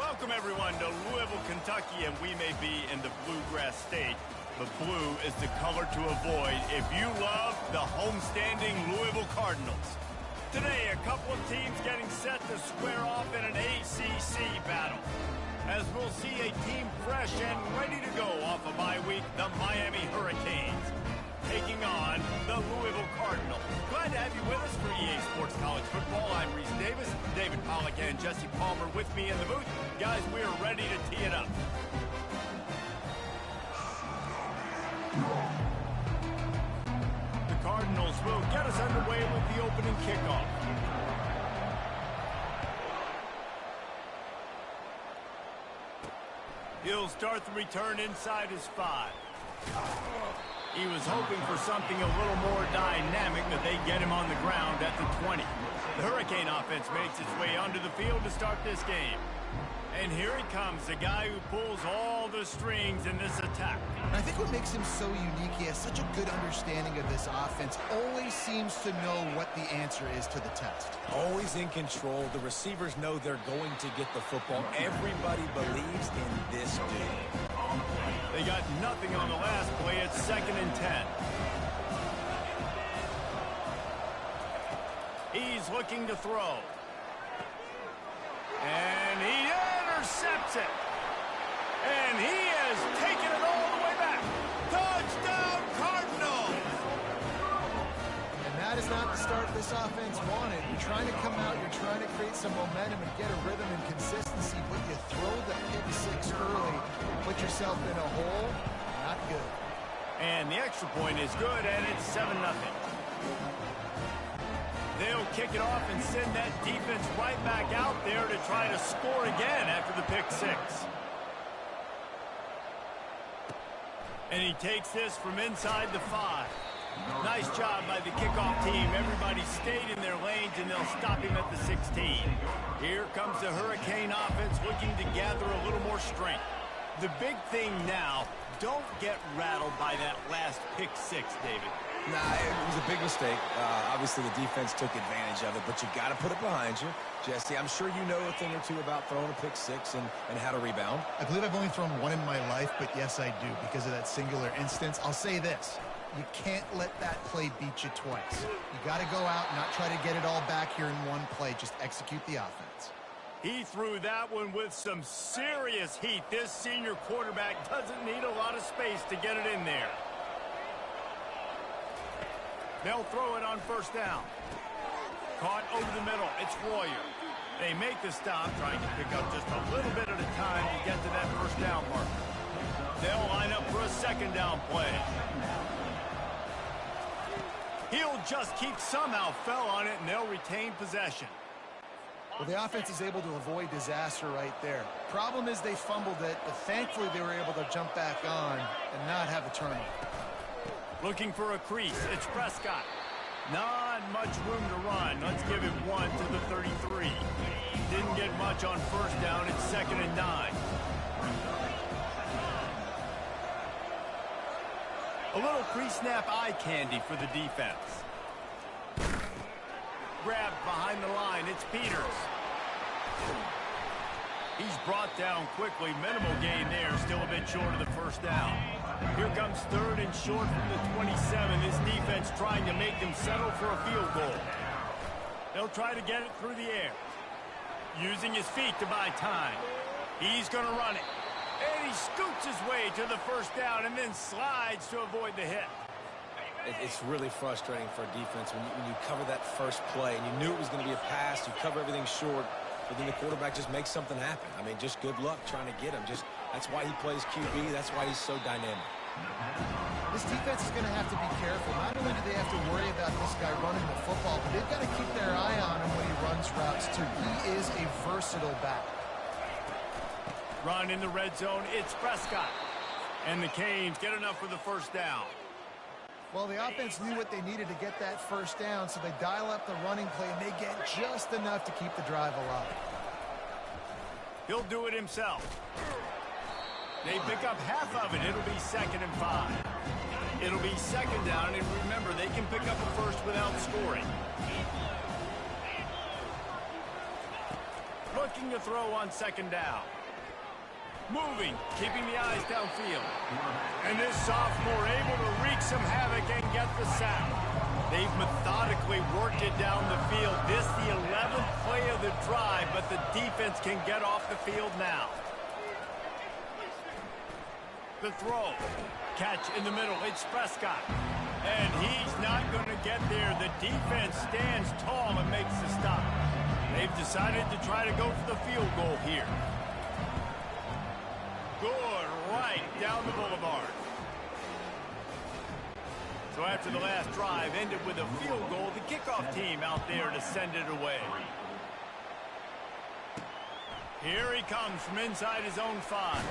Welcome, everyone, to Louisville, Kentucky, and we may be in the Bluegrass State, but blue is the color to avoid if you love the homestanding Louisville Cardinals. Today, a couple of teams getting set to square off in an ACC battle, as we'll see a team fresh and ready to go off a bye week, the Miami Hurricanes, taking on the Louisville Cardinals. Glad to have you with us for EA Sports College Football. I'm Reese Davis, David Pollack and Jesse Palmer with me in the booth. Guys, we are ready to tee it up. The Cardinals will get us underway with the opening kickoff. He'll start the return inside his 5. He was hoping for something a little more dynamic, but they get him on the ground at the 20. The Hurricane offense makes its way onto the field to start this game. And here he comes, the guy who pulls all the strings in this attack. And I think what makes him so unique, he has such a good understanding of this offense, always seems to know what the answer is to the test. Always in control. The receivers know they're going to get the football. Everybody believes in this dude. They got nothing on the last play. It's 2nd and 10. He's looking to throw. And he intercepts it. And he has taken it all the way back. Touchdown, Cardinals! And that is not the start this offense wanted. You're trying to come out, you're trying to create some momentum and get a rhythm and consistency, but you throw the pick 6 early, put yourself in a hole, not good. And the extra point is good, and it's 7-0. They'll kick it off and send that defense right back out there to try to score again after the pick 6. And he takes this from inside the 5. Nice job by the kickoff team. Everybody stayed in their lanes, and they'll stop him at the 16. Here comes the Hurricane offense looking to gather a little more strength. The big thing now, don't get rattled by that last pick 6, David. Nah, it was a big mistake. Obviously, the defense took advantage of it, but you got to put it behind you. Jesse, I'm sure you know a thing or two about throwing a pick 6 and how to rebound. I believe I've only thrown one in my life, but yes, I do, because of that singular instance. I'll say this. You can't let that play beat you twice. You got to go out and not try to get it all back here in one play. Just execute the offense. He threw that one with some serious heat. This senior quarterback doesn't need a lot of space to get it in there. They'll throw it on 1st down. Caught over the middle. It's Royer. They make the stop, trying to pick up just a little bit at a time to get to that 1st down mark. They'll line up for a 2nd down play. He'll just keep somehow fell on it, and they'll retain possession. Well, the offense is able to avoid disaster right there. Problem is they fumbled it, but thankfully they were able to jump back on and not have a turnover. Looking for a crease. It's Prescott. Not much room to run. Let's give him 1 to the 33. Didn't get much on 1st down. It's 2nd and 9. A little pre-snap eye candy for the defense. Grabbed behind the line. It's Peters. He's brought down quickly. Minimal gain there. Still a bit short of the 1st down. Here comes 3rd and short from the 27. This defense trying to make them settle for a field goal. They'll try to get it through the air. Using his feet to buy time. He's going to run it. And he scoots his way to the 1st down and then slides to avoid the hit. It's really frustrating for a defense when you cover that first play and you knew it was going to be a pass, you cover everything short, but then the quarterback just makes something happen. I mean, just good luck trying to get him. That's why he plays QB. That's why he's so dynamic. This defense is going to have to be careful. Not only do they have to worry about this guy running the football, but they've got to keep their eye on him when he runs routes, too. He is a versatile back. Run in the red zone. It's Prescott. And the Canes get enough for the 1st down. Well, the offense knew what they needed to get that 1st down, so they dial up the running play, and they get just enough to keep the drive alive. He'll do it himself. They pick up half of it. It'll be 2nd and 5. It'll be 2nd down, and remember, they can pick up a 1st without scoring. Looking to throw on second down. Moving, keeping the eyes downfield. And this sophomore able to wreak some havoc and get the sack. They've methodically worked it down the field. This the 11th play of the drive, but the defense can get off the field now. The throw. Catch in the middle. It's Prescott. And he's not going to get there. The defense stands tall and makes the stop. They've decided to try to go for the field goal here. Good, right down the boulevard. So after the last drive ended with a field goal, the kickoff team out there to send it away. Here he comes from inside his own 5.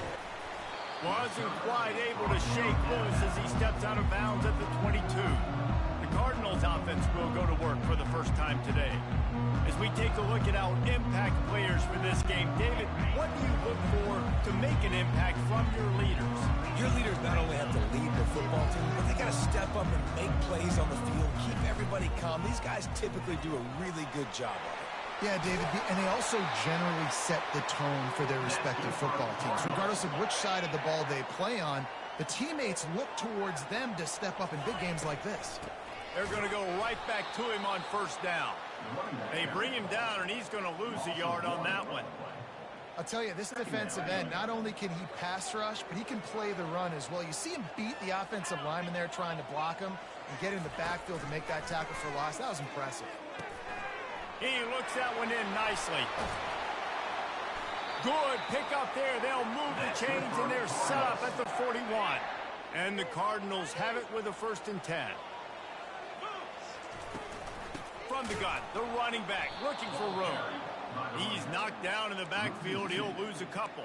Wasn't quite able to shake loose as he steps out of bounds at the 22. The Cardinals offense will go to work for the first time today. As we take a look at our impact players for this game, David, what do you look for to make an impact from your leaders? Your leaders not only have to lead the football team, but they got to step up and make plays on the field, keep everybody calm. These guys typically do a really good job of it. Yeah, David, and they also generally set the tone for their respective football teams. Regardless of which side of the ball they play on, the teammates look towards them to step up in big games like this. They're going to go right back to him on first down. They bring him down, and he's going to lose a yard on that one. I'll tell you, this defensive end, not only can he pass rush, but he can play the run as well. You see him beat the offensive lineman there trying to block him and get in the backfield to make that tackle for loss. That was impressive. He looks that one in nicely. Good pick up there. They'll move the chains, and they're set up at the 41. And the Cardinals have it with a 1st and 10. From the gun, the running back looking for room. He's knocked down in the backfield. He'll lose a couple.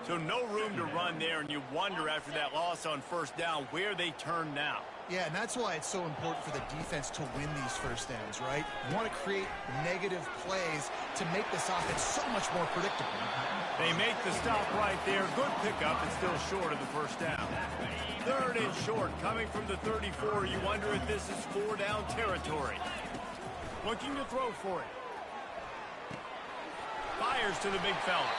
So no room to run there, and you wonder after that loss on first down where they turn now. Yeah, and that's why it's so important for the defense to win these first downs, right? You want to create negative plays to make this offense so much more predictable. They make the stop right there. Good pickup, and still short of the first down. 3rd and short, coming from the 34. You wonder if this is 4-down territory. Looking to throw for it. Fires to the big fella.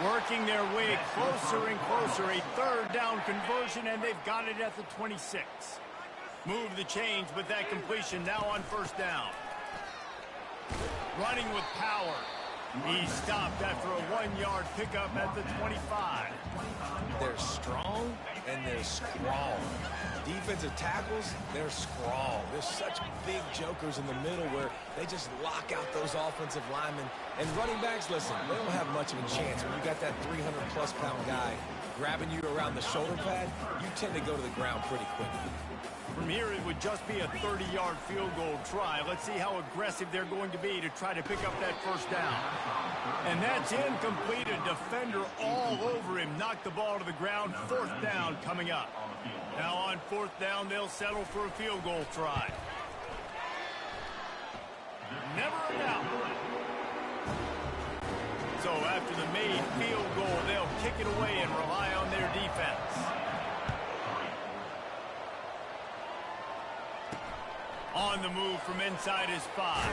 Working their way closer and closer. A 3rd down conversion, and they've got it at the 26. Move the chains with that completion now on first down. Running with power. He stopped after a 1-yard pickup at the 25. They're strong and they're strong. Defensive tackles, they're strong. There's such big jokers in the middle where they just lock out those offensive linemen. And running backs, listen, they don't have much of a chance. When you got that 300-plus pound guy grabbing you around the shoulder pad, you tend to go to the ground pretty quickly. From here, it would just be a 30-yard field goal try. Let's see how aggressive they're going to be to try to pick up that first down. And that's incomplete. A defender all over him. Knocked the ball to the ground. 4th down coming up. Now on 4th down, they'll settle for a field goal try. Never a doubt. So after the made field goal, they'll kick it away and rely on their defense. On the move from inside his 5.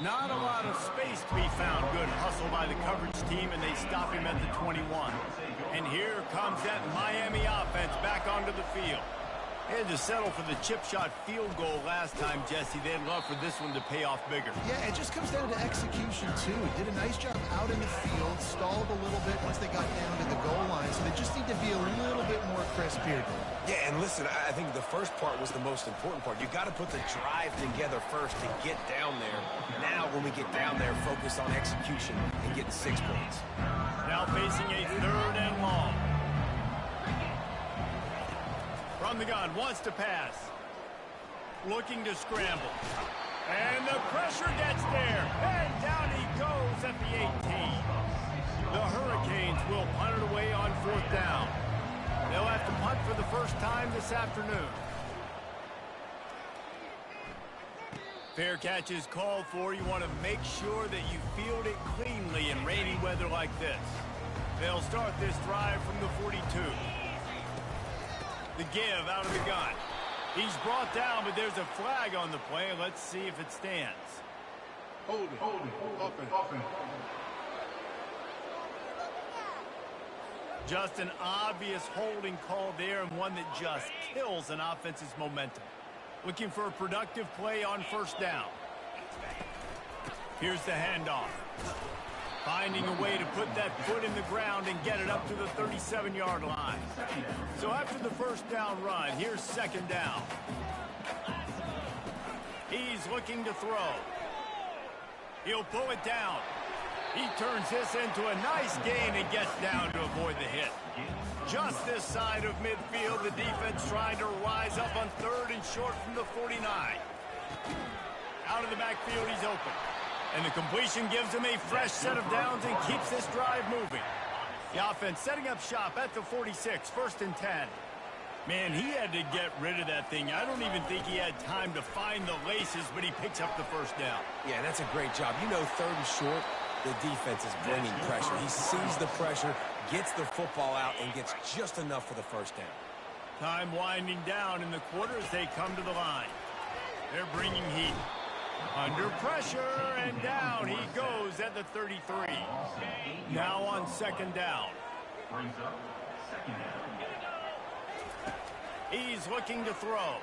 Not a lot of space to be found. Good hustle by the coverage team, and they stop him at the 21. And here comes that Miami offense back onto the field. They had to settle for the chip shot field goal last time, Jesse. They'd love for this one to pay off bigger. Yeah, it just comes down to execution, too. Did a nice job out in the field, stalled a little bit once they got down to the goal line, so they just need to be a little bit more crisp here. Yeah, and listen, I think the first part was the most important part. You got to put the drive together first to get down there. Now, when we get down there, focus on execution and getting 6 points. Now facing a 3rd and long. From the gun, wants to pass. Looking to scramble. And the pressure gets there. And down he goes at the 18. The Hurricanes will punt it away on 4th down. They'll have to punt for the first time this afternoon. Fair catch is called for. You want to make sure that you field it cleanly in rainy weather like this. They'll start this drive from the 42. The give out of the gun. He's brought down, but there's a flag on the play. Let's see if it stands. Hold it. Offense. Just an obvious holding call there, and one that just kills an offense's momentum. Looking for a productive play on first down. Here's the handoff. Finding a way to put that foot in the ground and get it up to the 37-yard line. So after the first down run, here's second down. He's looking to throw. He'll pull it down. He turns this into a nice gain and gets down to avoid the hit. Just this side of midfield, the defense trying to rise up on third and short from the 49. Out of the backfield, he's open. And the completion gives him a fresh set of downs and keeps this drive moving. The offense setting up shop at the 46, first and 10. Man, he had to get rid of that thing. I don't even think he had time to find the laces, but he picks up the first down. Yeah, that's a great job. You know, third and short, the defense is bringing pressure. He sees the pressure, gets the football out, and gets just enough for the first down. Time winding down in the quarter as they come to the line. They're bringing heat. Under pressure, and down he goes at the 33. Now on second down. He's looking to throw.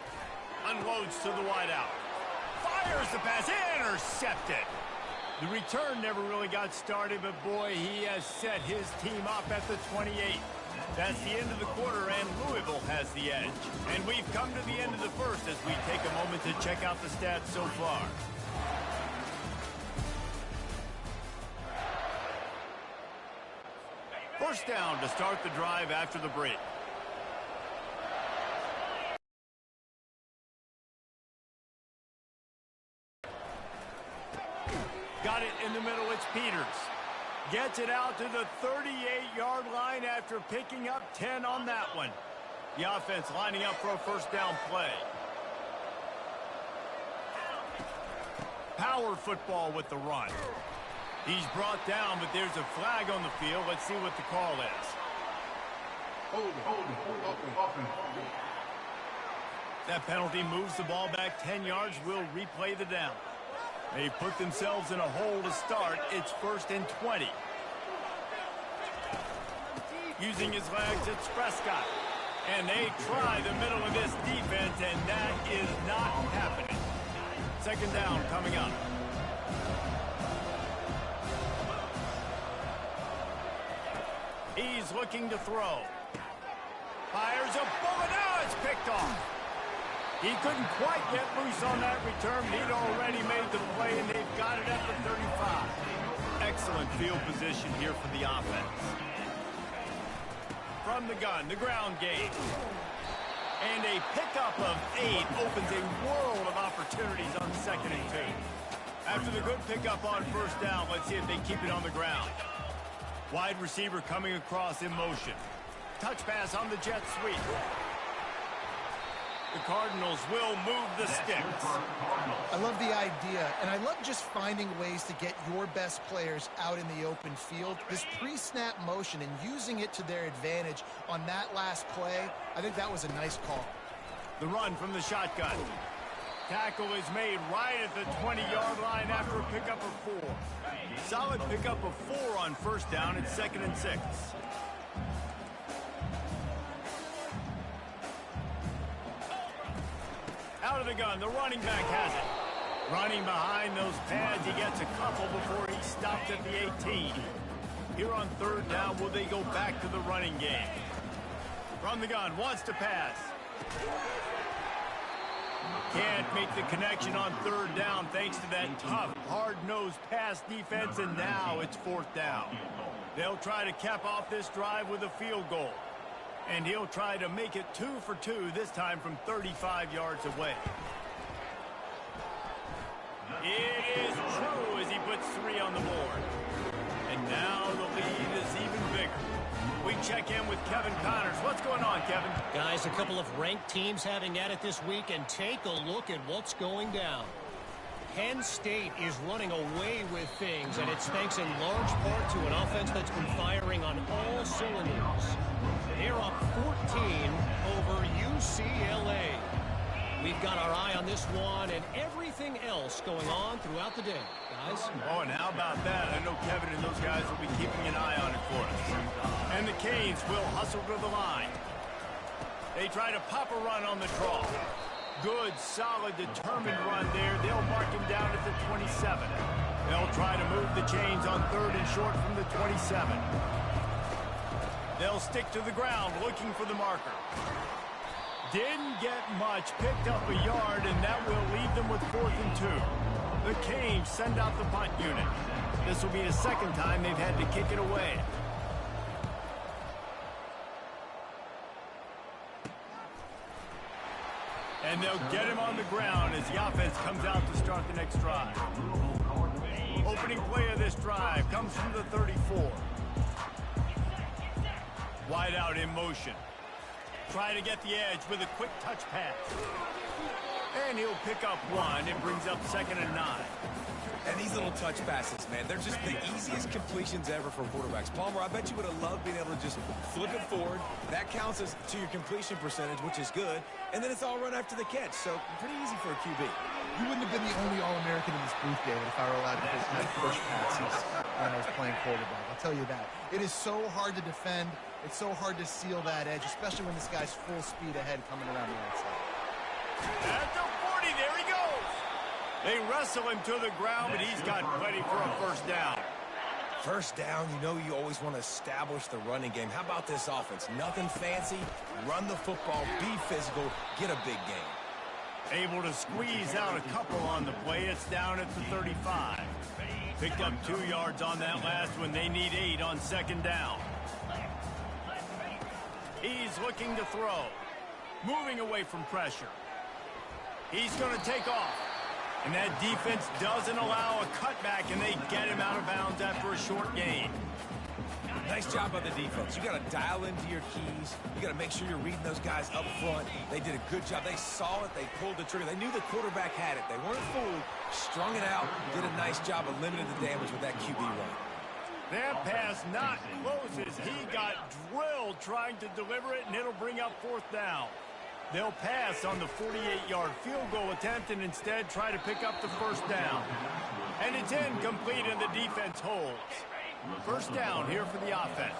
Unloads to the wideout. Fires the pass. Intercepted. The return never really got started, but boy, he has set his team up at the 28. That's the end of the quarter, and Louisville has the edge. And we've come to the end of the first as we take a moment to check out the stats so far. First down to start the drive after the break. Got it in the middle, it's Peters. Gets it out to the 38-yard line after picking up 10 on that one. The offense lining up for a first down play. Power football with the run. He's brought down, but there's a flag on the field. Let's see what the call is. That penalty moves the ball back 10 yards. We'll replay the down. They put themselves in a hole to start. It's first and 20. Using his legs, it's Prescott. And they try the middle of this defense, and that is not happening. Second down coming up. He's looking to throw. Fires a bullet. Now it's picked off. He couldn't quite get loose on that return. He'd already made the play, and they've got it at the 35. Excellent field position here for the offense. From the gun, the ground game. And a pickup of 8 opens a world of opportunities on second and 2. After the good pickup on first down, let's see if they keep it on the ground. Wide receiver coming across in motion. Touch pass on the jet sweep. The Cardinals will move the sticks. I love the idea, and I love just finding ways to get your best players out in the open field. This pre-snap motion and using it to their advantage on that last play, I think that was a nice call. The run from the shotgun. Tackle is made right at the 20-yard line after a pickup of 4. Solid pickup of 4 on first down. It's second and 6. Out of the gun, the running back has it. Running behind those pads, he gets a couple before he stopped at the 18. Here on third down, will they go back to the running game? From the gun, wants to pass. Can't make the connection on third down thanks to that tough, hard-nosed pass defense, and now it's fourth down. They'll try to cap off this drive with a field goal. And he'll try to make it 2 for 2, this time from 35 yards away. It is true as he puts 3 on the board. And now the lead is even bigger. We check in with Kevin Connors. What's going on, Kevin? Guys, a couple of ranked teams having at it this week, and take a look at what's going down. Penn State is running away with things, and it's thanks in large part to an offense that's been firing on all cylinders. They're up 14 over UCLA. We've got our eye on this one and everything else going on throughout the day, guys. Oh, and how about that? I know Kevin and those guys will be keeping an eye on it for us. And the Canes will hustle to the line. They try to pop a run on the draw. Good, solid, determined run there. They'll mark him down at the 27. They'll try to move the chains on 3rd and short from the 27. They'll stick to the ground looking for the marker. Didn't get much, picked up a yard, and that will leave them with 4th and 2. The Canes send out the punt unit. This will be the second time they've had to kick it away. And they'll get him on the ground as the offense comes out to start the next drive. Opening play of this drive comes from the 34. Wide out in motion. Try to get the edge with a quick touch pass. And he'll pick up 1. It brings up 2nd and 9. And these little touch passes, man, they're just the easiest completions ever for quarterbacks. Palmer, I bet you would have loved being able to just flip it forward. That counts as to your completion percentage, which is good. And then it's all run after the catch. So pretty easy for a QB. You wouldn't have been the only All-American in this booth, David, if I were allowed to push passes when I was playing quarterback. I'll tell you that. It is so hard to defend. It's so hard to seal that edge, especially when this guy's full speed ahead coming around the outside. At the 40, there he goes. They wrestle him to the ground, but he's got plenty for a first down. First down, you know you always want to establish the running game. How about this offense? Nothing fancy. Run the football, be physical, get a big game. Able to squeeze out a couple on the play. It's down at the 35. Picked up 2 yards on that last one. They need 8 on 2nd down. He's looking to throw. Moving away from pressure. He's going to take off. And that defense doesn't allow a cutback, and they get him out of bounds after a short gain. Nice job by the defense. You got to dial into your keys. You got to make sure you're reading those guys up front. They did a good job. They saw it. They pulled the trigger. They knew the quarterback had it. They weren't fooled. Strung it out. Did a nice job of limiting the damage with that QB run. That pass not closes. He got drilled trying to deliver it, and it'll bring up 4th down. They'll pass on the 48-yard field goal attempt and instead try to pick up the first down. And it's incomplete, and the defense holds. First down here for the offense.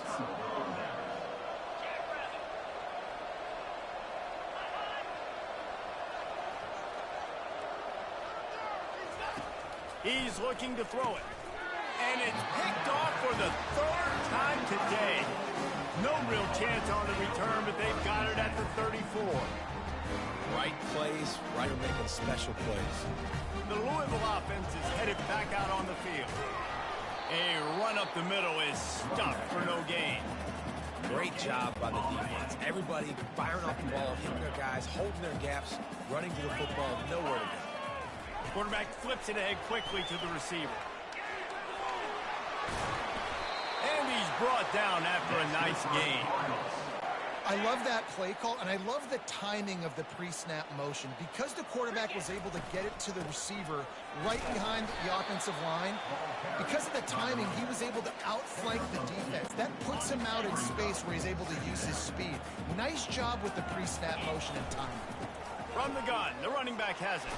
He's looking to throw it. And it's picked off for the 3rd time today. No real chance on the return, but they've got it at the 34. Right plays, right making special plays. The Louisville offense is headed back out on the field. A run up the middle is stuffed for no gain. Great job by the defense. Everybody firing off the ball, hitting their guys, holding their gaps, running to the football, nowhere to go. Quarterback flips it ahead quickly to the receiver. And he's brought down after a nice gain. I love that play call, and I love the timing of the pre-snap motion. Because the quarterback was able to get it to the receiver right behind the offensive line, because of the timing, he was able to outflank the defense. That puts him out in space where he's able to use his speed. Nice job with the pre-snap motion and timing. From the gun, the running back has it.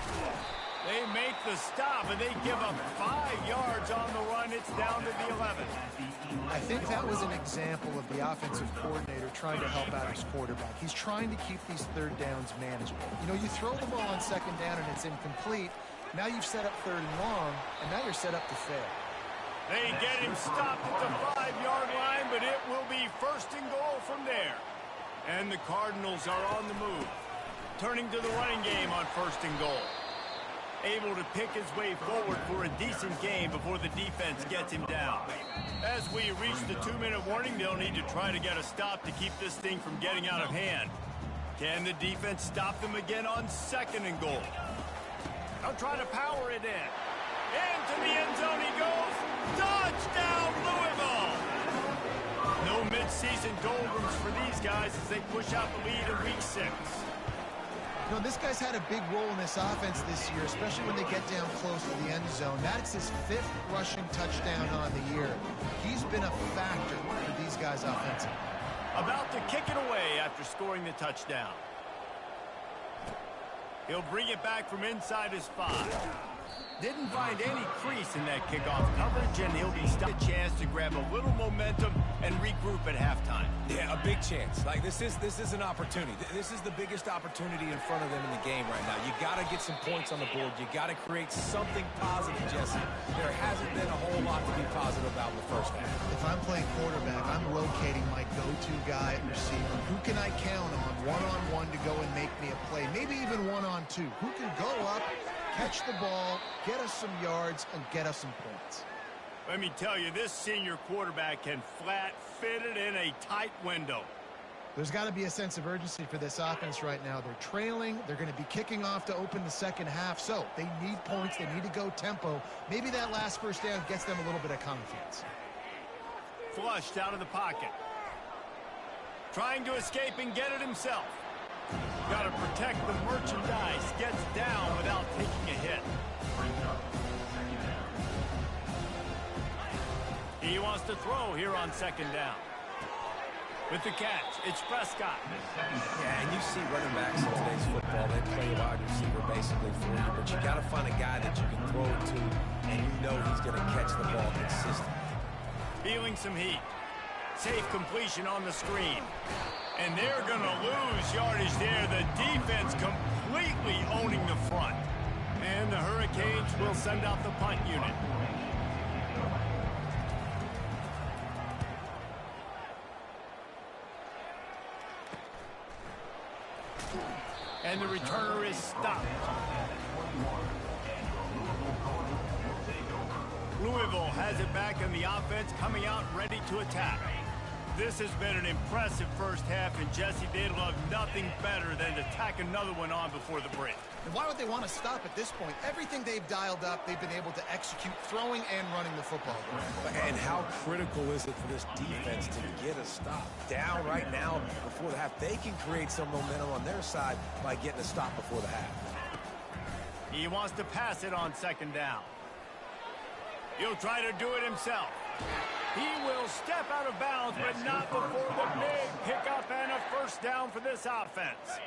They make the stop, and they give up 5 yards on the run. It's down to the 11. I think that was an example of the offensive coordinator trying to help out his quarterback. He's trying to keep these 3rd downs manageable. You know, you throw the ball on 2nd down and it's incomplete. Now you've set up 3rd and long, and now you're set up to fail. They get him stopped at the 5-yard line, but it will be 1st and goal from there. And the Cardinals are on the move, turning to the running game on 1st and goal. Able to pick his way forward for a decent game before the defense gets him down. As we reach the 2-minute warning, they'll need to try to get a stop to keep this thing from getting out of hand. Can the defense stop them again on 2nd and goal? They'll try to power it in. Into the end zone he goes. Touchdown, Louisville! No mid-season doldrums for these guys as they push out the lead in week 6. You know, this guy's had a big role in this offense this year, especially when they get down close to the end zone. That's his 5th rushing touchdown on the year. He's been a factor for these guys offensively. About to kick it away after scoring the touchdown. He'll bring it back from inside his 5. Didn't find any crease in that kickoff coverage, and he'll be stopped. A chance to grab a little momentum and regroup at halftime. Yeah, a big chance. Like, this is an opportunity. This is the biggest opportunity in front of them in the game right now. You got to get some points on the board. You got to create something positive, Jesse. There hasn't been a whole lot to be positive about in the first half. If I'm playing quarterback, I'm rotating my go-to guy at receiver. Who can I count on one-on-one to go and make me a play? Maybe even one-on-two. Who can go up, catch the ball, get us some yards, and get us some points? Let me tell you, this senior quarterback can flat fit it in a tight window. There's got to be a sense of urgency for this offense right now. They're trailing. They're going to be kicking off to open the second half. So they need points. They need to go tempo. Maybe that last first down gets them a little bit of confidence. Flushed out of the pocket. Trying to escape and get it himself. Got to protect the merchandise. Gets down without taking a hit. He wants to throw here on second down. With the catch, it's Prescott. Yeah, and you see running backs in today's football. They play a wide receiver basically for you, but you got to find a guy that you can throw it to, and you know he's going to catch the ball consistently. Feeling some heat. Safe completion on the screen. And they're going to lose yardage there. The defense completely owning the front. And the Hurricanes will send out the punt unit. And the returner is stopped. Louisville has it back in the offense, coming out ready to attack. This has been an impressive first half, and Jesse, they'd love nothing better than to tack another one on before the break. And why would they want to stop at this point? Everything they've dialed up, they've been able to execute, throwing and running the football. And how critical is it for this defense to get a stop? Down right now before the half. They can create some momentum on their side by getting a stop before the half. He wants to pass it on second down. He'll try to do it himself. He will step out of bounds, but not before the big pickup and a first down for this offense.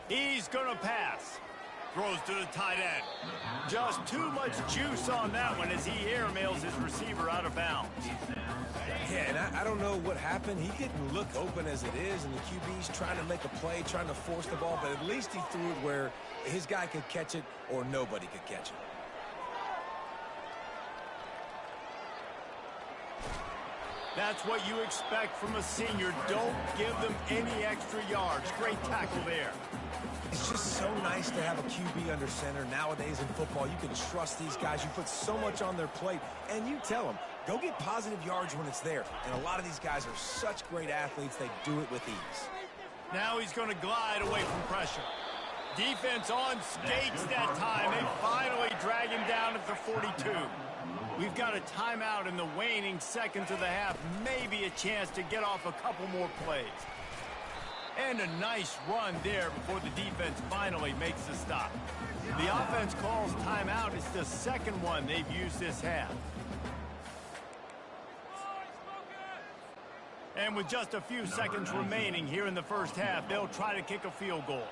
He's going to pass. Throws to the tight end. Just too much juice on that one as he airmails his receiver out of bounds. Yeah, and I don't know what happened. He didn't look open as it is, and the QB's trying to make a play, trying to force the ball, but at least he threw it where his guy could catch it or nobody could catch it. That's what you expect from a senior. Don't give them any extra yards. Great tackle there. It's just so nice to have a QB under center. Nowadays in football, you can trust these guys. You put so much on their plate, and you tell them, go get positive yards when it's there. And a lot of these guys are such great athletes, they do it with ease. Now he's going to glide away from pressure. Defense on skates that time. They finally drag him down at the 42. We've got a timeout in the waning seconds of the half. Maybe a chance to get off a couple more plays. And a nice run there before the defense finally makes the stop. The offense calls timeout. It's the second one they've used this half. And with just a few seconds remaining here in the first half, they'll try to kick a field goal.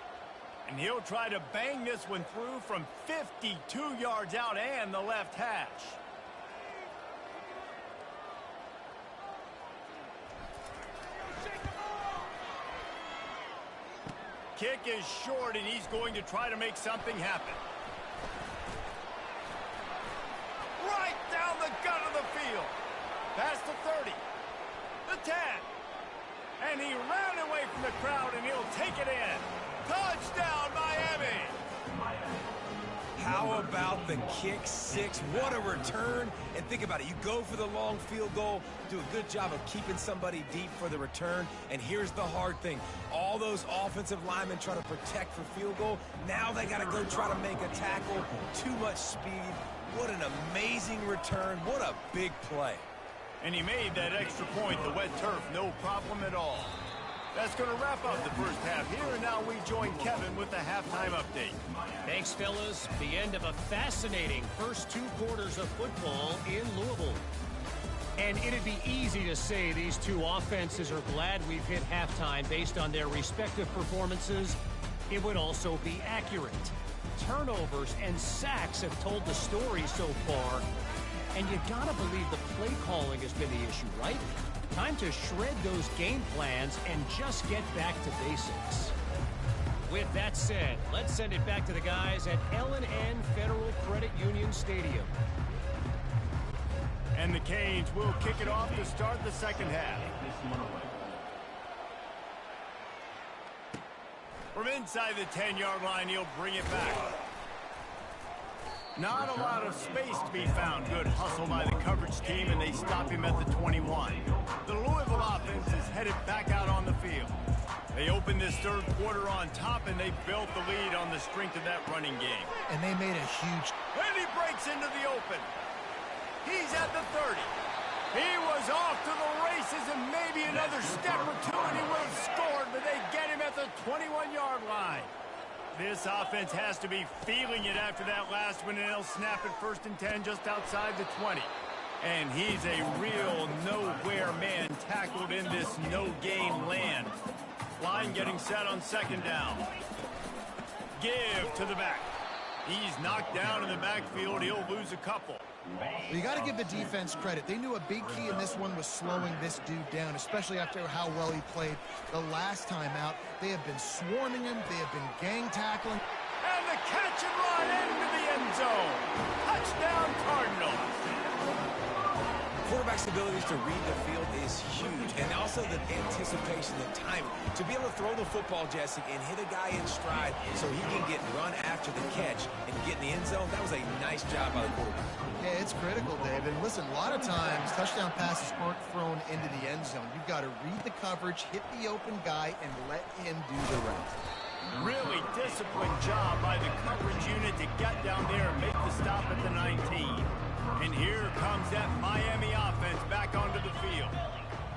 And he'll try to bang this one through from 52 yards out and the left hash. Kick is short, and he's going to try to make something happen. Right down the gut of the field. Past the 30. The 10. And he ran away from the crowd, and he'll take it in. Touchdown, Miami. How about the kick six? What a return. And think about it. You go for the long field goal, do a good job of keeping somebody deep for the return. And here's the hard thing. All those offensive linemen try to protect for field goal. Now they got to go try to make a tackle. Too much speed. What an amazing return. What a big play. And he made that extra point, the wet turf, no problem at all. That's going to wrap up the first half here, and now we join Kevin with the halftime update. Thanks, fellas. The end of a fascinating first two quarters of football in Louisville. And it'd be easy to say these two offenses are glad we've hit halftime based on their respective performances. It would also be accurate. Turnovers and sacks have told the story so far. And you gotta believe the play calling has been the issue, right? Time to shred those game plans and just get back to basics. With that said, let's send it back to the guys at L&N Federal Credit Union Stadium. And the Canes will kick it off to start the second half. From inside the 10-yard line, he'll bring it back. Not a lot of space to be found. Good hustle by the coverage team, and they stop him at the 21. The Louisville offense is headed back out on the field. They opened this third quarter on top, and they built the lead on the strength of that running game. And they made a huge... And he breaks into the open. He's at the 30. He was off to the races, and maybe another step or two, and he would have scored, but they get him at the 21-yard line. This offense has to be feeling it after that last one, and they'll snap it 1st and 10 just outside the 20. And he's a real nowhere man tackled in this no-gain land. Line getting set on 2nd down. Give to the back. He's knocked down in the backfield. He'll lose a couple. Well, you got to give the defense credit. They knew a big key in this one was slowing this dude down, especially after how well he played the last time out. They have been swarming him. They have been gang tackling. And the catch and run into the end zone. Touchdown, Cardinals. Quarterback's abilities to read the field is huge, and also the anticipation, the timing. To be able to throw the football, Jesse, and hit a guy in stride so he can get run after the catch and get in the end zone, that was a nice job by the quarterback. Yeah, it's critical, David. Listen, a lot of times touchdown passes aren't thrown into the end zone. You've got to read the coverage, hit the open guy, and let him do the rest. Really disciplined job by the coverage unit to get down there and make the stop at the 19. And here comes that Miami offense back onto the field.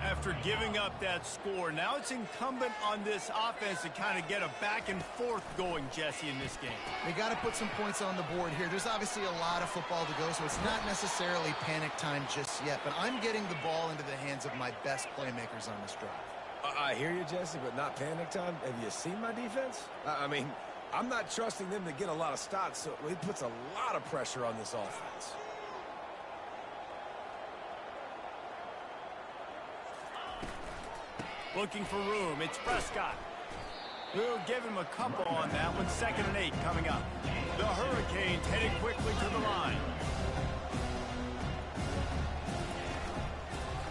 After giving up that score, now it's incumbent on this offense to kind of get a back and forth going, Jesse, in this game. They got to put some points on the board here. There's obviously a lot of football to go, so it's not necessarily panic time just yet. But I'm getting the ball into the hands of my best playmakers on this drive. I hear you, Jesse, but not panic time. Have you seen my defense? I mean, I'm not trusting them to get a lot of stops, so it puts a lot of pressure on this offense. Looking for room. It's Prescott. We'll give him a couple on that one. 2nd and 8 coming up. The Hurricanes headed quickly to the line.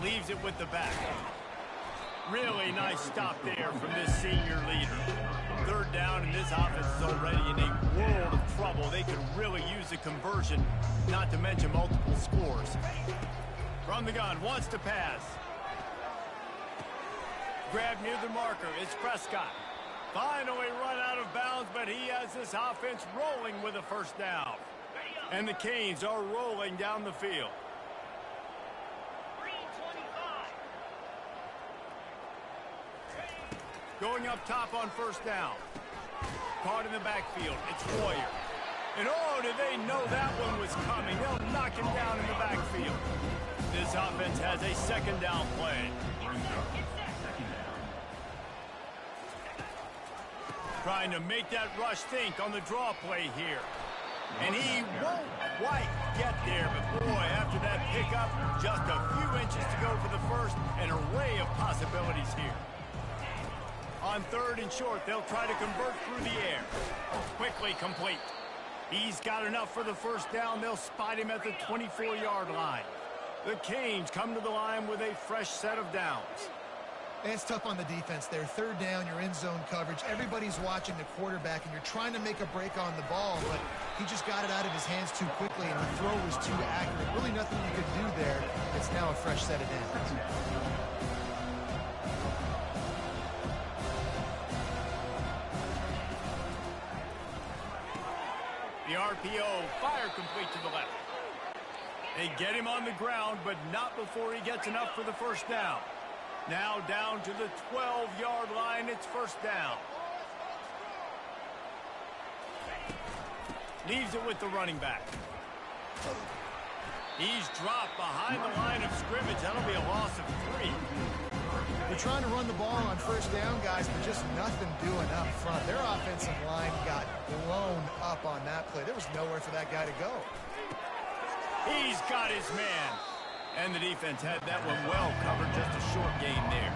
Leaves it with the back. Really nice stop there from this senior leader. 3rd down, and this offense is already in a world of trouble. They could really use a conversion, not to mention multiple scores. From the gun, wants to pass. Grab near the marker. It's Prescott. Finally run out of bounds, but he has this offense rolling with a 1st down. And the Canes are rolling down the field. Going up top on 1st down. Caught in the backfield. It's Warrior. And oh, did they know that one was coming? They'll knock him down in the backfield. This offense has a 2nd down play. Trying to make that rush think on the draw play here. And he won't quite get there, but boy, after that pickup, just a few inches to go for the 1st, an array of possibilities here. On 3rd and short, they'll try to convert through the air. Quickly complete. He's got enough for the 1st down. They'll spot him at the 24-yard line. The Canes come to the line with a fresh set of downs. And it's tough on the defense there. 3rd down, you're in zone coverage. Everybody's watching the quarterback, and you're trying to make a break on the ball, but he just got it out of his hands too quickly, and the throw was too accurate. Really nothing you could do there. It's now a fresh set of downs. The RPO, fire complete to the left. They get him on the ground, but not before he gets enough for the 1st down. Now down to the 12-yard line, it's 1st down. Leaves it with the running back. He's dropped behind the line of scrimmage. That'll be a loss of 3. They're trying to run the ball on first down, guys, but just nothing doing up front. Their offensive line got blown up on that play. There was nowhere for that guy to go. He's got his man. And the defense had that one well covered, just a short gain there.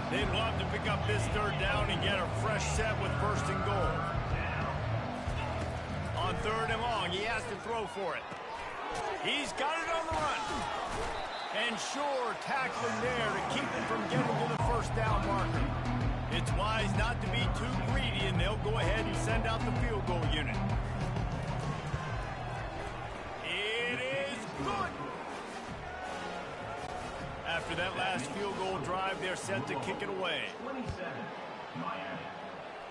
They'd love to pick up this third down and get a fresh set with first and goal. On third and long, he has to throw for it. He's got it on the run. And sure, tackling there to keep him from getting to the first down marker. It's wise not to be too greedy, and they'll go ahead and send out the field goal unit. It is good. After that last field goal drive, they're set to kick it away. 27, Miami,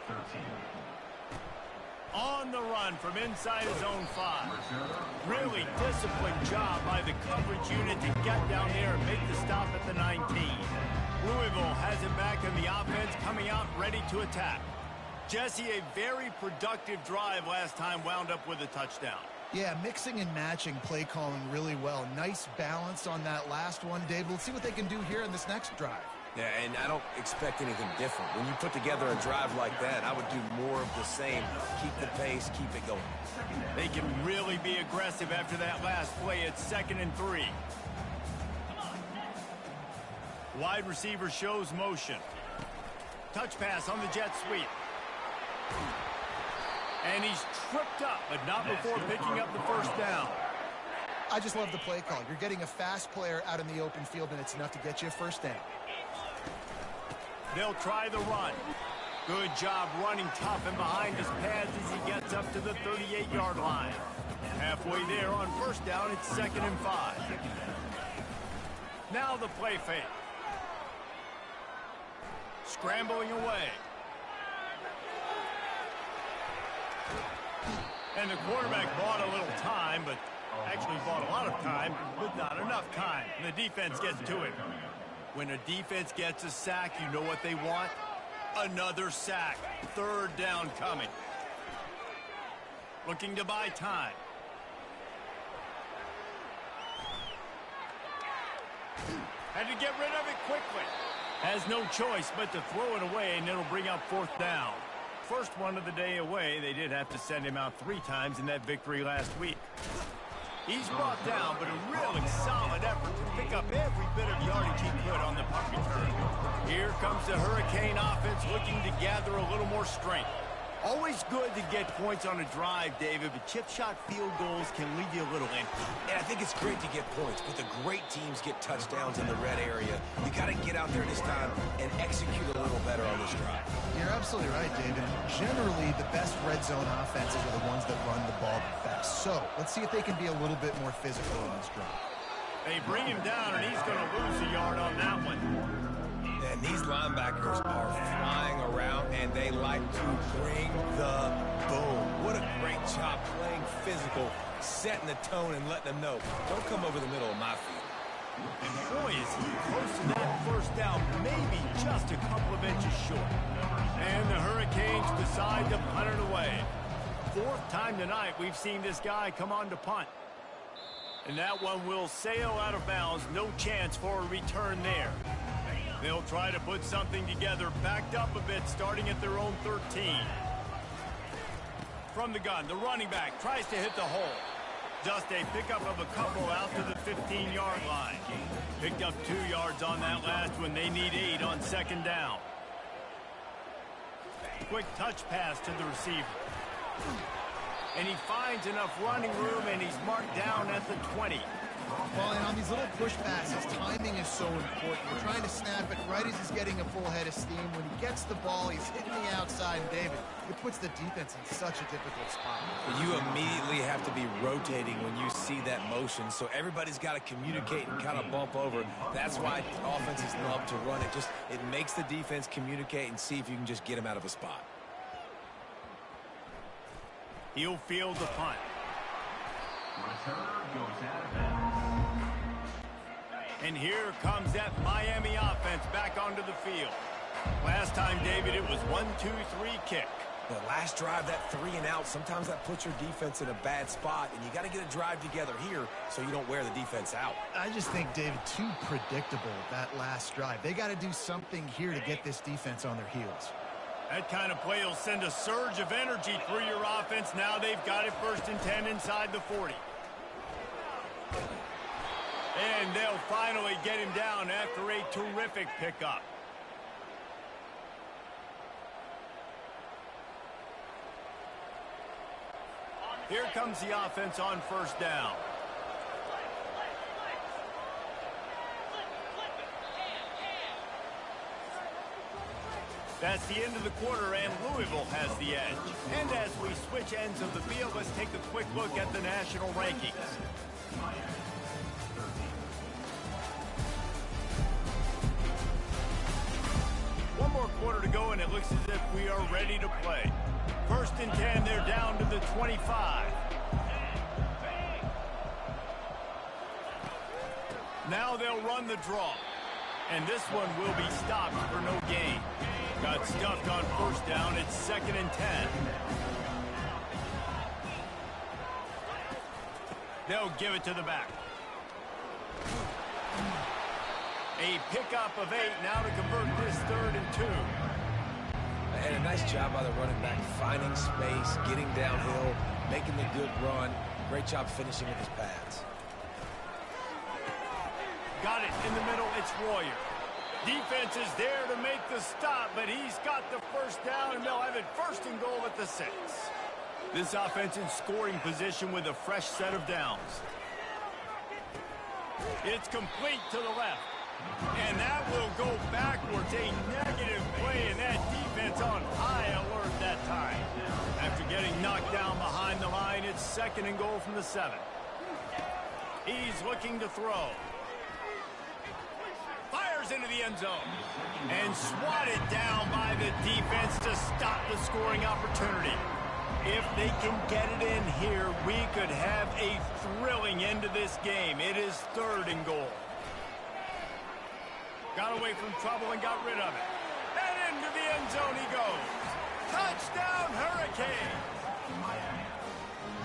13. On the run from inside his own 5. Really disciplined job by the coverage unit to get down there and make the stop at the 19. Louisville has it back in the offense, coming out ready to attack. Jesse, a very productive drive last time, wound up with a touchdown. Yeah, mixing and matching play calling really well. Nice balance on that last one, Dave. Let's see what they can do here in this next drive. Yeah, and I don't expect anything different. When you put together a drive like that, I would do more of the same. Keep the pace, keep it going. They can really be aggressive after that last play. It's 2nd and 3. Wide receiver shows motion. Touch pass on the jet sweep. And he's tripped up, but not before picking up the first down. I just love the play call. You're getting a fast player out in the open field, and it's enough to get you a first down. They'll try the run. Good job running tough and behind his pads as he gets up to the 38-yard line. Halfway there on first down, it's 2nd and 5. Now the play fake. Scrambling away. And the quarterback bought a little time, but actually bought a lot of time, but not enough time. And the defense gets to it. When a defense gets a sack, you know what they want? Another sack. Third down coming. Looking to buy time. Had to get rid of it quickly. Has no choice but to throw it away, and it'll bring up 4th down. First one of the day away. They did have to send him out 3 times in that victory last week. He's brought down, but a really solid effort to pick up every bit of yardage he could on the punt return. Here comes the Hurricane offense looking to gather a little more strength. Always good to get points on a drive, David, but chip shot field goals can leave you a little empty. And I think it's great to get points, but the great teams get touchdowns in the red area. You got to get out there this time and execute a little better on this drive. You're absolutely right, David. Generally, the best red zone offenses are the ones that run the ball the best. So let's see if they can be a little bit more physical in this drive. They bring him down, and he's going to lose a yard on that one. And these linebackers are flying around, and they like to bring the boom. What a great job playing physical, setting the tone and letting them know, don't come over the middle of my field. Boy, is he close to that first down, maybe just a couple of inches short. And the Hurricanes decide to punt it away. 4th time tonight we've seen this guy come on to punt. And that one will sail out of bounds. No chance for a return there. They'll try to put something together, backed up a bit, starting at their own 13. From the gun, the running back tries to hit the hole. Just a pickup of a couple out to the 15-yard line. Picked up 2 yards on that last one. They need 8 on 2nd down. Quick touch pass to the receiver. And he finds enough running room, and he's marked down at the 20. Well, and on these little push passes, timing is so important. You're trying to snap it right as he's getting a full head of steam. When he gets the ball, he's hitting the outside, and David, it puts the defense in such a difficult spot. You immediately have to be rotating when you see that motion, so everybody's got to communicate and kind of bump over. That's why offenses love to run it. It makes the defense communicate and see if you can just get him out of a spot. He'll field the punt. Return goes out of bounds. And here comes that Miami offense back onto the field. Last time, David, it was 1-2-3 kick. The last drive, that 3 and out, sometimes that puts your defense in a bad spot, and you got to get a drive together here so you don't wear the defense out. I just think, David, too predictable, that last drive. They got to do something here to get this defense on their heels. That kind of play will send a surge of energy through your offense. Now they've got it 1st and 10 inside the 40. And they'll finally get him down after a terrific pickup. Here comes the offense on 1st down. That's the end of the quarter, and Louisville has the edge. And as we switch ends of the field, let's take a quick look at the national rankings. One more quarter to go, and it looks as if we are ready to play. 1st and 10, they're down to the 25. Now they'll run the draw. And this one will be stopped for no gain. Got stuffed on 1st down. It's 2nd and 10. They'll give it to the back. A pickup of 8 now to convert this 3rd and 2. And a nice job by the running back, finding space, getting downhill, making the good run. Great job finishing with his pads. Got it in the middle. It's Royer. Defense is there to make the stop, but he's got the 1st down, and they'll have it 1st and goal at the 6. This offense in scoring position with a fresh set of downs. It's complete to the left. And that will go backwards. A negative play, and that defense on high alert that time. After getting knocked down behind the line, it's 2nd and goal from the 7. He's looking to throw. Fires into the end zone. And swatted down by the defense to stop the scoring opportunity. If they can get it in here, we could have a thrilling end to this game. It is 3rd and goal. Got away from trouble and got rid of it. And into the end zone he goes. Touchdown, Hurricane!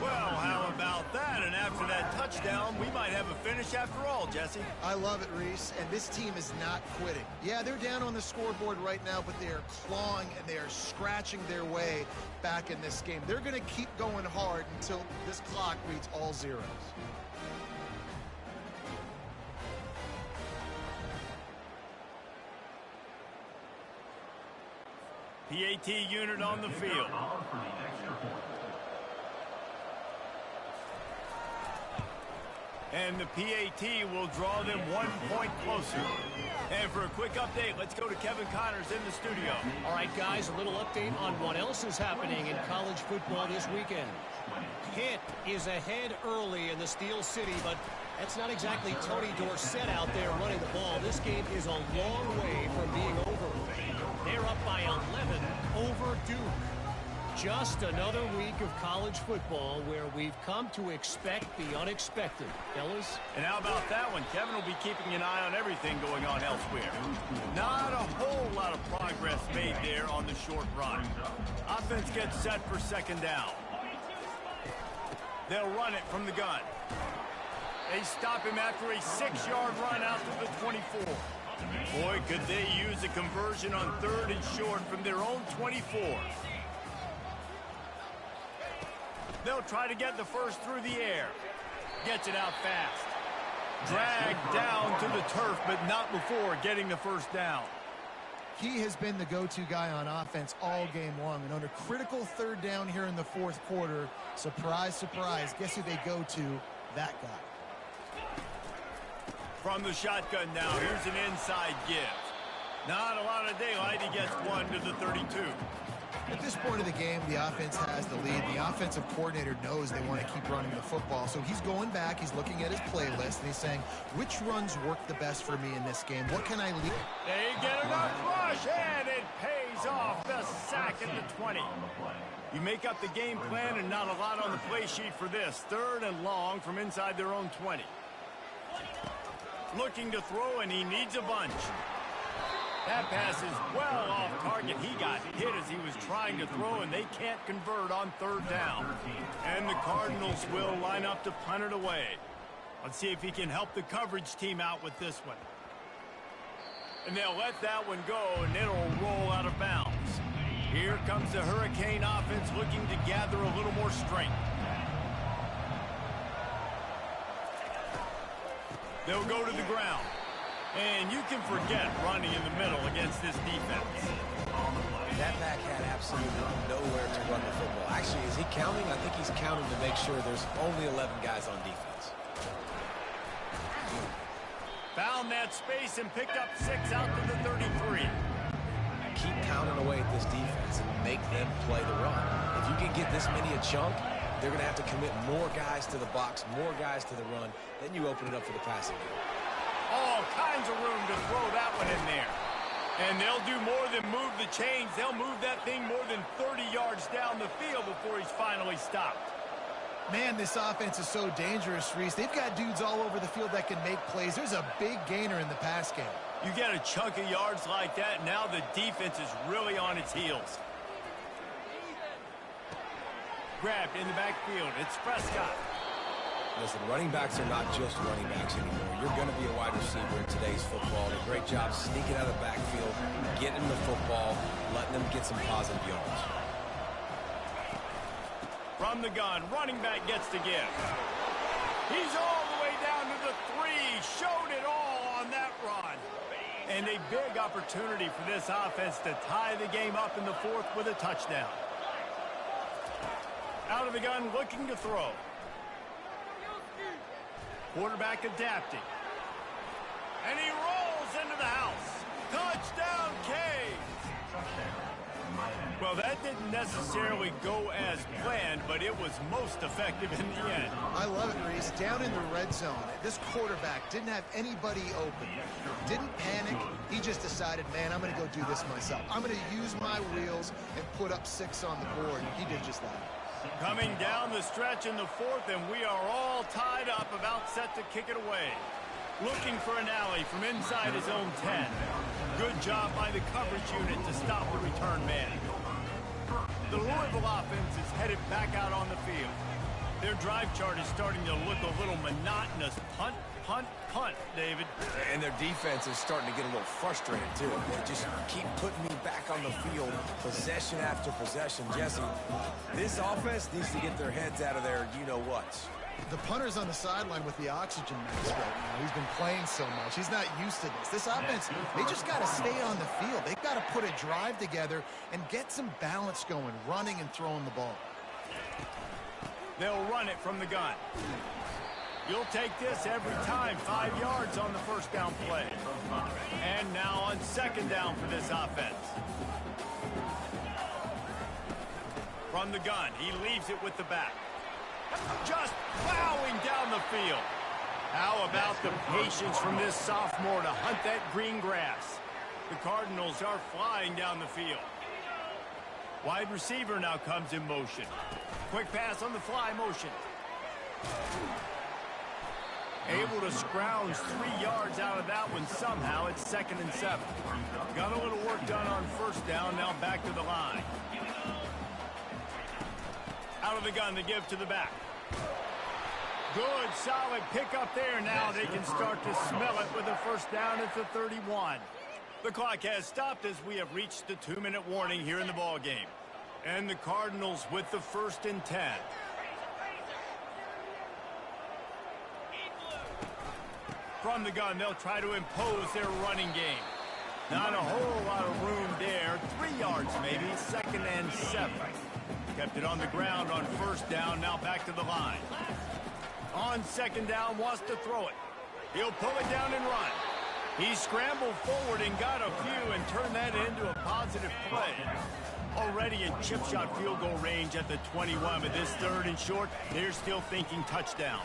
Well, how about that? And after that touchdown, we might have a finish after all, Jesse. I love it, Reese, and this team is not quitting. Yeah, they're down on the scoreboard right now, but they are clawing and they are scratching their way back in this game. They're going to keep going hard until this clock reads all zeros. PAT unit on the field. And the PAT will draw them 1 point closer. And for a quick update, let's go to Kevin Connors in the studio. All right, guys, a little update on what else is happening in college football this weekend. Pitt is ahead early in the Steel City, but that's not exactly Tony Dorsett out there running the ball. This game is a long way from being over. They're up by 11 over Duke. Just another week of college football where we've come to expect the unexpected, fellas. And how about that one? Kevin will be keeping an eye on everything going on elsewhere. Not a whole lot of progress made there on the short run. Offense gets set for 2nd down. They'll run it from the gun. They stop him after a 6-yard run out to the 24. Boy, could they use a conversion on 3rd and short from their own 24. They'll try to get the 1st through the air. Gets it out fast. Dragged down to the turf, but not before getting the 1st down. He has been the go-to guy on offense all game long. And under critical 3rd down here in the 4th quarter, surprise, surprise, guess who they go to? That guy. From the shotgun now, here's an inside give. Not a lot of daylight. He gets 1 to the 32. At this point of the game, the offense has the lead. The offensive coordinator knows they want to keep running the football. So he's going back, he's looking at his playlist, and he's saying, which runs work the best for me in this game? What can I lead? They get enough rush, and it pays off. The sack at the 20. You make up the game plan, and not a lot on the play sheet for this. 3rd and long from inside their own 20. Looking to throw, and he needs a bunch. That pass is well off target. He got hit as he was trying to throw, and they can't convert on third down. And the Cardinals will line up to punt it away. Let's see if he can help the coverage team out with this one. And they'll let that one go, and it'll roll out of bounds. Here comes the Hurricane offense looking to gather a little more strength. They'll go to the ground. And you can forget running in the middle against this defense. That back had absolutely nowhere to run the football. Actually, is he counting? I think he's counting to make sure there's only 11 guys on defense. Found that space and picked up 6 out to the 33. Keep pounding away at this defense and make them play the run. If you can get this many a chunk, they're going to have to commit more guys to the box, more guys to the run. Then you open it up for the passing game. All kinds of room to throw that one in there. And they'll do more than move the chains. They'll move that thing more than 30 yards down the field before he's finally stopped. Man, this offense is so dangerous, Reese. They've got dudes all over the field that can make plays. There's a big gainer in the pass game. You get a chunk of yards like that, now the defense is really on its heels. Grabbed in the backfield. It's Prescott. Listen, running backs are not just running backs anymore. You're going to be a wide receiver in today's football. A great job sneaking out of the backfield, getting the football, letting them get some positive yards. From the gun, running back gets to give. He's all the way down to the 3. Showed it all on that run. And a big opportunity for this offense to tie the game up in the 4th with a touchdown. Out of the gun, looking to throw. Quarterback adapting. And he rolls into the house. Touchdown, Canes! Well, that didn't necessarily go as planned, but it was most effective in the end. I love it, Reese. Down in the red zone, this quarterback didn't have anybody open. Didn't panic. He just decided, man, I'm going to go do this myself. I'm going to use my wheels and put up 6 on the board. He did just that. Coming down the stretch in the 4th, and we are all tied up, about set to kick it away. Looking for an alley from inside his own 10. Good job by the coverage unit to stop the return man. The Louisville offense is headed back out on the field. Their drive chart is starting to look a little monotonous. Punt, punt, punt, David. And their defense is starting to get a little frustrated, too. They just keep putting me back on the field, possession after possession. Jesse, this offense needs to get their heads out of their you-know-whats. The punter's on the sideline with the oxygen mask right now. He's been playing so much. He's not used to this. This offense, they just got to stay on the field. They've got to put a drive together and get some balance going, running and throwing the ball. They'll run it from the gun. You'll take this every time. 5 yards on the first down play. And now on second down for this offense. From the gun, he leaves it with the back. Just plowing down the field. How about the patience from this sophomore to hunt that green grass? The Cardinals are flying down the field. Wide receiver now comes in motion. Quick pass on the fly motion. Able to scrounge 3 yards out of that one somehow. It's 2nd and 7. Got a little work done on first down. Now back to the line. Out of the gun, they give to the back. Good, solid pickup there. Now they can start to smell it with a first down at the 31. The clock has stopped as we have reached the 2-minute warning here in the ball game. And the Cardinals with the 1st and 10. From the gun, they'll try to impose their running game. Not a whole lot of room there. 3 yards maybe, 2nd and 7. Kept it on the ground on first down, now back to the line. On second down, wants to throw it. He'll pull it down and run. He scrambled forward and got a few and turned that into a positive play. Already in chip shot field goal range at the 21, but this 3rd and short, they're still thinking touchdown.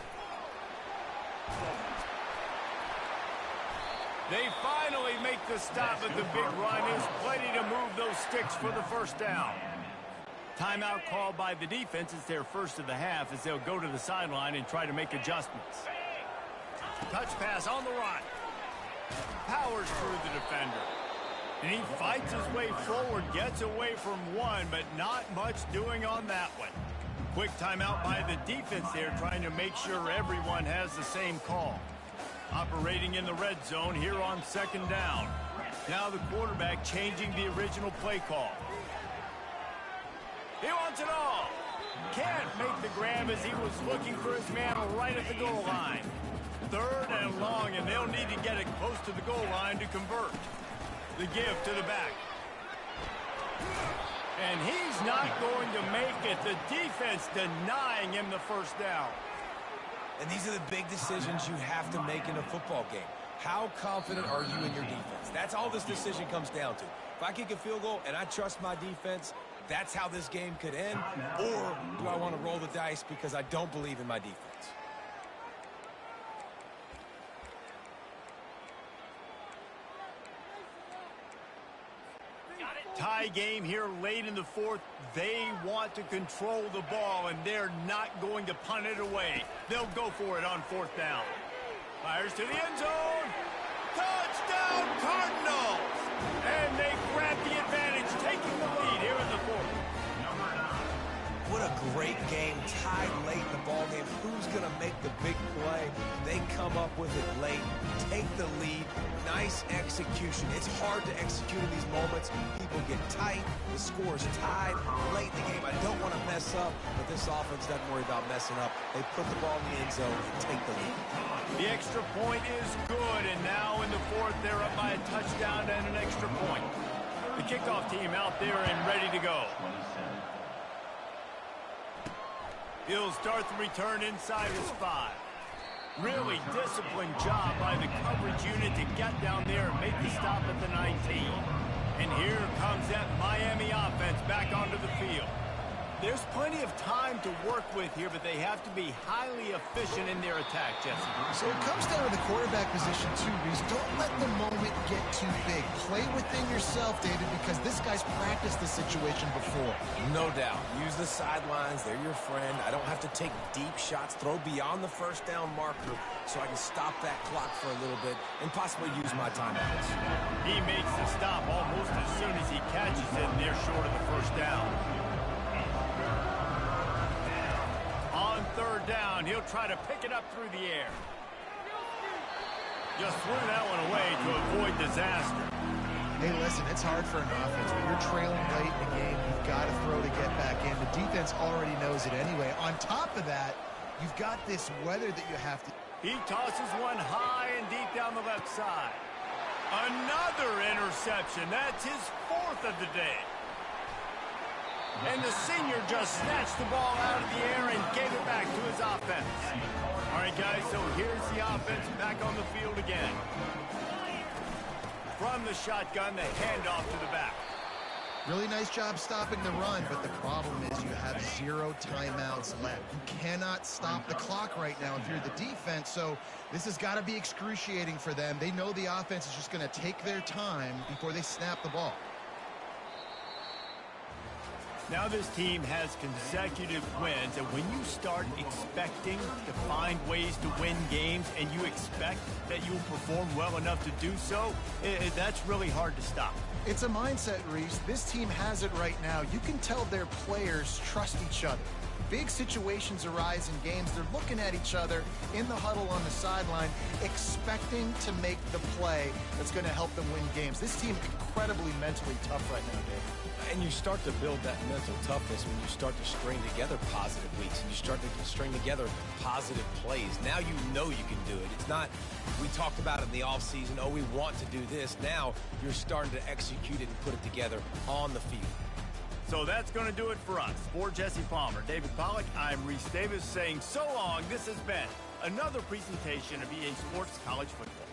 They finally make the stop, but the big run is plenty to move those sticks for the first down. Timeout called by the defense. It's their first of the half as they'll go to the sideline and try to make adjustments. Touch pass on the run. Powers through the defender. And he fights his way forward, gets away from one, but not much doing on that one. Quick timeout by the defense there, trying to make sure everyone has the same call. Operating in the red zone here on second down. Now the quarterback changing the original play call. He wants it all. Can't make the grab as he was looking for his man right at the goal line. Third and long, and they'll need to get it close to the goal line to convert. The give to the back. And he's not going to make it. The defense denying him the first down. And these are the big decisions you have to make in a football game. How confident are you in your defense? That's all this decision comes down to. If I kick a field goal and I trust my defense, that's how this game could end. Or do I want to roll the dice because I don't believe in my defense? Tie game here late in the fourth. They want to control the ball, and they're not going to punt it away. They'll go for it on fourth down. Fires to the end zone. Touchdown, Cardinals! And they grab the advantage, taking the lead here in the fourth. What a great game, tied late in the ball game. Who's going to make the big play? They come up with it late, take the lead. Nice execution. It's hard to execute in these moments. People get tight. The score is tied late in the game. I don't want to mess up, but this offense doesn't worry about messing up. They put the ball in the end zone and take the lead. The extra point is good, and now in the fourth, they're up by a touchdown and an extra point. The kickoff team out there and ready to go. He'll start the return inside his 5. Really disciplined job by the coverage unit to get down there and make the stop at the 19. And here comes that Miami offense back onto the field. There's plenty of time to work with here, but they have to be highly efficient in their attack, Jesse. So it comes down to the quarterback position too, Reese. Don't let the moment get too big. Play within yourself, David, because this guy's practiced the situation before. No doubt. Use the sidelines. They're your friend. I don't have to take deep shots. Throw beyond the first down marker so I can stop that clock for a little bit and possibly use my timeouts. He makes the stop almost as soon as he catches it, and they're short of the first down. On third down, he'll try to pick it up through the air. Just threw that one away to avoid disaster. Hey, listen, it's hard for an offense. When you're trailing late in the game, you've got to throw to get back in. The defense already knows it anyway. On top of that, you've got this weather that you have to... He tosses one high and deep down the left side. Another interception. That's his 4th of the day. And the senior just snatched the ball out of the air and gave it back to his offense. All right, guys, so here's the offense back on the field again. From the shotgun, the handoff to the back. Really nice job stopping the run, but the problem is you have 0 timeouts left. You cannot stop the clock right now if you're the defense, so this has got to be excruciating for them. They know the offense is just going to take their time before they snap the ball. Now this team has consecutive wins, and when you start expecting to find ways to win games and you expect that you will perform well enough to do so, that's really hard to stop. It's a mindset, Reese. This team has it right now. You can tell their players trust each other. Big situations arise in games. They're looking at each other in the huddle on the sideline, expecting to make the play that's going to help them win games. This team incredibly mentally tough right now, Dave. And you start to build that mental toughness when you start to string together positive weeks and you start to string together positive plays. Now you know you can do it. It's not, we talked about it in the offseason, oh, we want to do this. Now you're starting to execute it and put it together on the field. So that's going to do it for us. For Jesse Palmer, David Pollack, I'm Reese Davis saying so long. This has been another presentation of EA Sports College Football.